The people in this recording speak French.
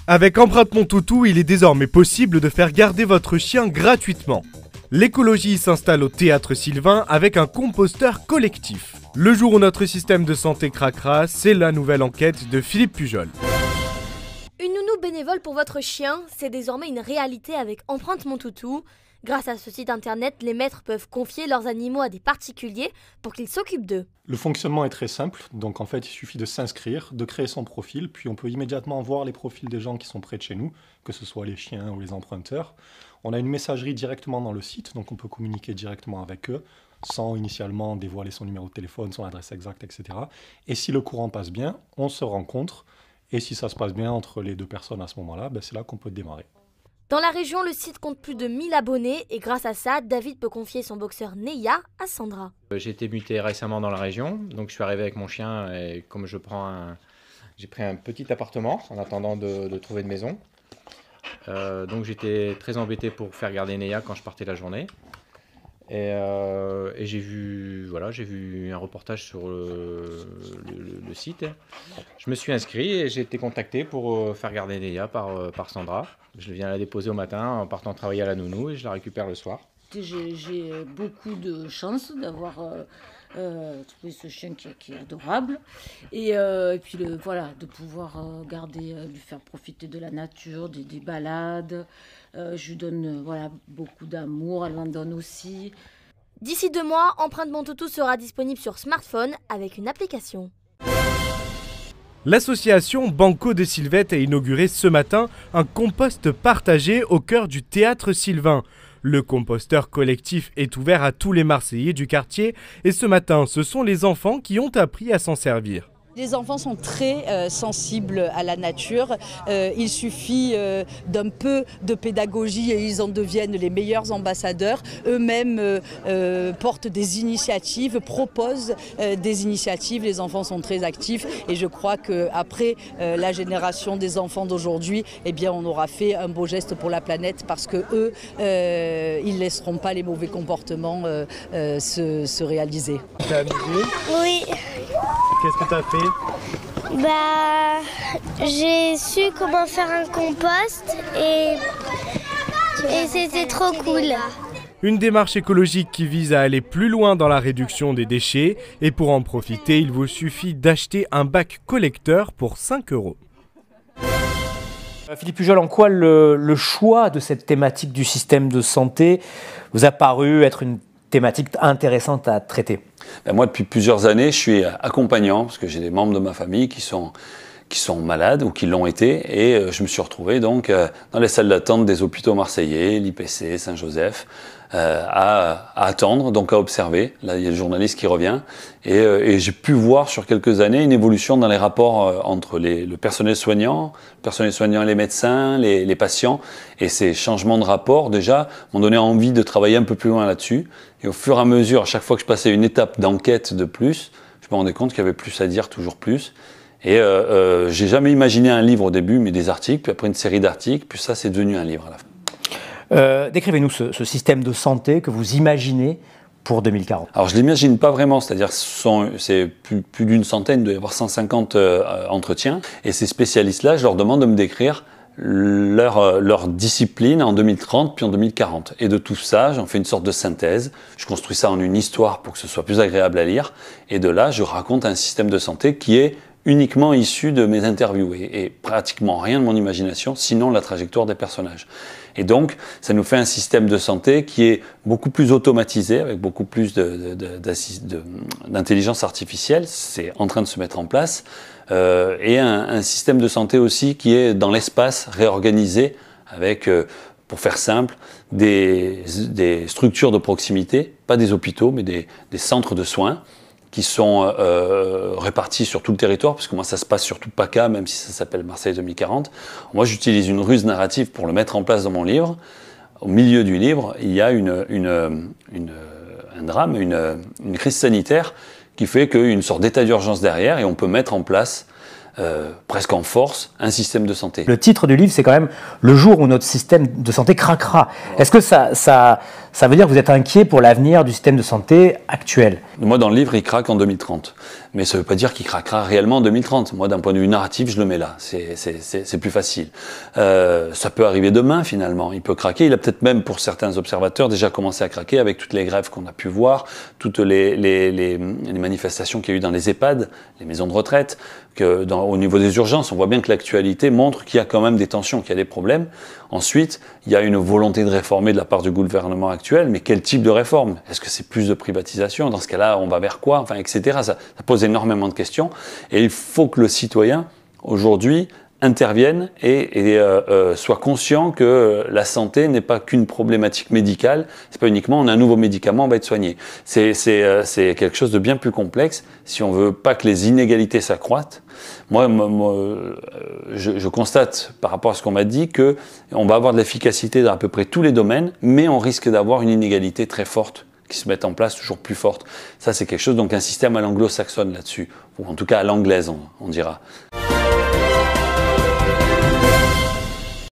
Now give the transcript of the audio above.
Avec Empreinte Mon Toutou, il est désormais possible de faire garder votre chien gratuitement. L'écologie s'installe au Théâtre Sylvain avec un composteur collectif. Le jour où notre système de santé craquera, c'est la nouvelle enquête de Philippe Pujol. Une nounou bénévole pour votre chien, c'est désormais une réalité avec Empreinte Mon Toutou. Grâce à ce site internet, les maîtres peuvent confier leurs animaux à des particuliers pour qu'ils s'occupent d'eux. Le fonctionnement est très simple, donc en fait il suffit de s'inscrire, de créer son profil, puis on peut immédiatement voir les profils des gens qui sont près de chez nous, que ce soit les chiens ou les emprunteurs. On a une messagerie directement dans le site, donc on peut communiquer directement avec eux, sans initialement dévoiler son numéro de téléphone, son adresse exacte, etc. Et si le courant passe bien, on se rencontre, et si ça se passe bien entre les deux personnes à ce moment-là, c'est là qu'on peut démarrer. Dans la région, le site compte plus de 1000 abonnés et grâce à ça, David peut confier son boxeur Neya à Sandra. J'ai été muté récemment dans la région, donc je suis arrivé avec mon chien et comme j'ai pris un petit appartement en attendant de trouver une maison. Donc j'étais très embêté pour faire garder Neya quand je partais la journée. Et j'ai vu un reportage sur le site. Je me suis inscrit et j'ai été contacté pour faire garder Neya par Sandra. Je viens la déposer au matin en partant travailler à la nounou et je la récupère le soir. J'ai beaucoup de chance d'avoir trouvé ce chien qui est adorable. Et puis de pouvoir garder, lui faire profiter de la nature, des balades. Je lui donne beaucoup d'amour, elle m'en donne aussi. D'ici 2 mois, Empreinte Mon Toutou sera disponible sur smartphone avec une application. L'association Banco de Sylvette a inauguré ce matin un compost partagé au cœur du Théâtre Sylvain. Le composteur collectif est ouvert à tous les Marseillais du quartier et ce matin, ce sont les enfants qui ont appris à s'en servir. Les enfants sont très sensibles à la nature. Il suffit d'un peu de pédagogie et ils en deviennent les meilleurs ambassadeurs. Eux-mêmes portent des initiatives, proposent des initiatives. Les enfants sont très actifs et je crois qu'après la génération des enfants d'aujourd'hui, on aura fait un beau geste pour la planète parce qu'eux, ils ne laisseront pas les mauvais comportements se réaliser. T'es amusé ? Oui. Qu'est-ce que tu as fait ? J'ai su comment faire un compost et c'était trop cool. Une démarche écologique qui vise à aller plus loin dans la réduction des déchets et pour en profiter, il vous suffit d'acheter un bac collecteur pour 5 €. Philippe Pujol, en quoi le choix de cette thématique du système de santé vous a paru être une thématique intéressante à traiter? Moi, depuis plusieurs années, je suis accompagnant, parce que j'ai des membres de ma famille qui sont malades ou qui l'ont été, et je me suis retrouvé donc dans les salles d'attente des hôpitaux marseillais, l'IPC, Saint-Joseph, à attendre, donc à observer. Là, il y a le journaliste qui revient, et j'ai pu voir sur quelques années une évolution dans les rapports entre le personnel soignant et les médecins, les patients, et ces changements de rapport, déjà, m'ont donné envie de travailler un peu plus loin là-dessus. Et au fur et à mesure, à chaque fois que je passais une étape d'enquête de plus, je me rendais compte qu'il y avait plus à dire, toujours plus. Et j'ai jamais imaginé un livre au début, mais des articles, puis après une série d'articles, puis ça, c'est devenu un livre à la fin. Décrivez-nous ce système de santé que vous imaginez pour 2040. Alors, je ne l'imagine pas vraiment, c'est-à-dire c'est plus d'une centaine, il doit y avoir 150 entretiens. Et ces spécialistes-là, je leur demande de me décrire leur discipline en 2030 puis en 2040. Et de tout ça, j'en fais une sorte de synthèse. Je construis ça en une histoire pour que ce soit plus agréable à lire. Et de là, je raconte un système de santé qui est uniquement issu de mes interviews et pratiquement rien de mon imagination, sinon la trajectoire des personnages. Et donc, ça nous fait un système de santé qui est beaucoup plus automatisé, avec beaucoup plus d'intelligence artificielle. C'est en train de se mettre en place. Et un système de santé aussi qui est dans l'espace, réorganisé, avec, pour faire simple, des structures de proximité, pas des hôpitaux, mais des centres de soins, qui sont répartis sur tout le territoire, parce que moi ça se passe sur tout PACA, même si ça s'appelle Marseille 2040. Moi j'utilise une ruse narrative pour le mettre en place dans mon livre. Au milieu du livre, il y a un drame, une crise sanitaire qui fait qu'il y a une sorte d'état d'urgence derrière et on peut mettre en place presque en force un système de santé. Le titre du livre, c'est quand même « Le jour où notre système de santé craquera ». Est-ce que ça veut dire que vous êtes inquiet pour l'avenir du système de santé actuel ? Moi, dans le livre, il craque en 2030. Mais ça ne veut pas dire qu'il craquera réellement en 2030. Moi, d'un point de vue narratif, je le mets là. C'est plus facile. Ça peut arriver demain, finalement. Il peut craquer. Il a peut-être même, pour certains observateurs, déjà commencé à craquer avec toutes les grèves qu'on a pu voir, toutes les manifestations qu'il y a eu dans les EHPAD, les maisons de retraite, au niveau des urgences. On voit bien que l'actualité montre qu'il y a quand même des tensions, qu'il y a des problèmes. Ensuite, il y a une volonté de réformer de la part du gouvernement actuel, mais quel type de réforme? Est-ce que c'est plus de privatisation? Dans ce cas-là, on va vers quoi? Enfin, etc. Ça pose énormément de questions. Et il faut que le citoyen, aujourd'hui, intervienne et soit conscient que la santé n'est pas qu'une problématique médicale. C'est pas uniquement on a un nouveau médicament, on va être soigné. C'est quelque chose de bien plus complexe. Si on veut pas que les inégalités s'accroissent, moi, je constate par rapport à ce qu'on m'a dit que on va avoir de l'efficacité dans à peu près tous les domaines, mais on risque d'avoir une inégalité très forte qui se met en place, toujours plus forte. Ça, c'est quelque chose, donc un système à l'anglo-saxonne là-dessus, ou en tout cas à l'anglaise, on dira.